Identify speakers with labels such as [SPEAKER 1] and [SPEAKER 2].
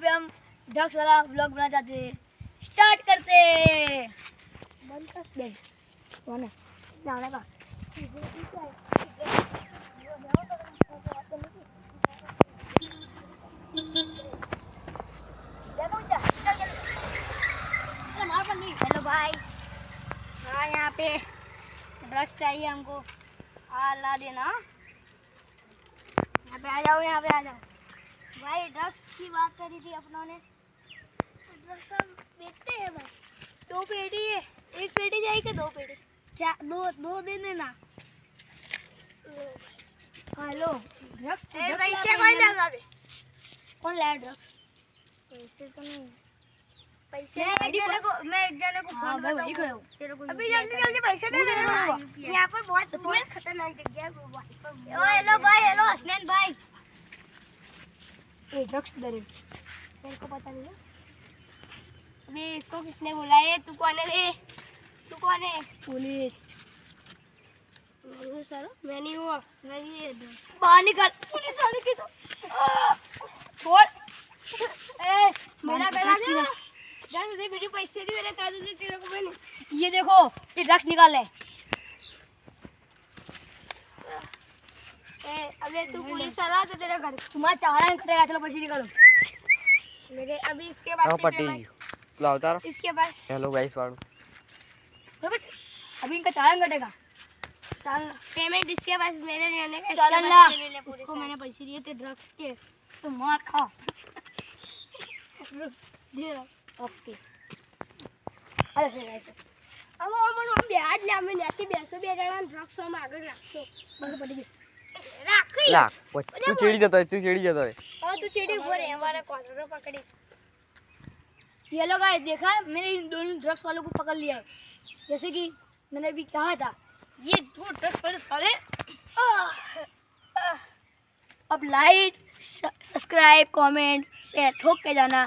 [SPEAKER 1] पे हम ड्रग्स वाला व्लॉग बनाना चाहते हैं। स्टार्ट करते हैं। बंद कर दे। कौन है जाने का? हेलो भाई, हाँ यहाँ पे ड्रग्स चाहिए हमको, ला देना। यहाँ पे आ जाओ, यहाँ पे आ जाओ भाई। ड्रग्स की बात करी थी अपनों ने, ड्रग्स हम बेचते हैं भाई। 2 पेटी है, 1 पेटी जाएगी, 2 पेटी, दो दे देना। हेलो ड्रग्स पैसे कौन जाएगा? कौन लाया ड्रग्स? पैसे तो नहीं, पैसे मैं एक जने को फोन करता हूँ। अभी जल्दी पैसे दे दो। यहाँ पर बहुत खतरनाक जगह है। हेलो भाई, हेलो हसनैन भाई। ये ड्रग्स किधर है? मेरे को पता नहीं है। अबे इसको किसने बुलाया? तू कौन है बे? तू कौन है? पुलिस। सर मैं नहीं हुआ, मैं ये बाहर निकल। पुलिस वाले की तो छोड़। ए मेरा गला दे। 10 वीडियो पैसे दी मैंने, 10 तेरे को मैंने। ये देखो, ये ड्रग्स निकाल ले। अबे तू पुलिस वाला तो तेरा घर तुम्हारा चालान कटेगा। चलो पैसे निकालो मेरे। अभी इसके बाद इसके बाद
[SPEAKER 2] हेलो गाइस वालों,
[SPEAKER 1] अभी इनका चालान कटेगा। चल पेमेंट इसके पास मेरे लेने का। चल उसको मैंने पैसे दिए थे ड्रग्स के, तो मार खा। ओके अरे सर अब हम ब्याज લે અમે નેથી બેસો બે જણા ડ્રગ્સ માં આગળ રાખશો બસ પડી ગઈ રાખી
[SPEAKER 2] ला तू चेड़ी जाता है,
[SPEAKER 1] हां तू चेड़ी ऊपर है हमारा कॉर्नर पकड़ी। ये लोग गाइस देखा, मैंने इन दोनों ड्रग्स वालों को पकड़ लिया है। जैसे कि मैंने अभी कहा था, ये 2 ड्रग्स वाले साले। अब लाइक, सब्सक्राइब, कमेंट, शेयर ठोक के जाना।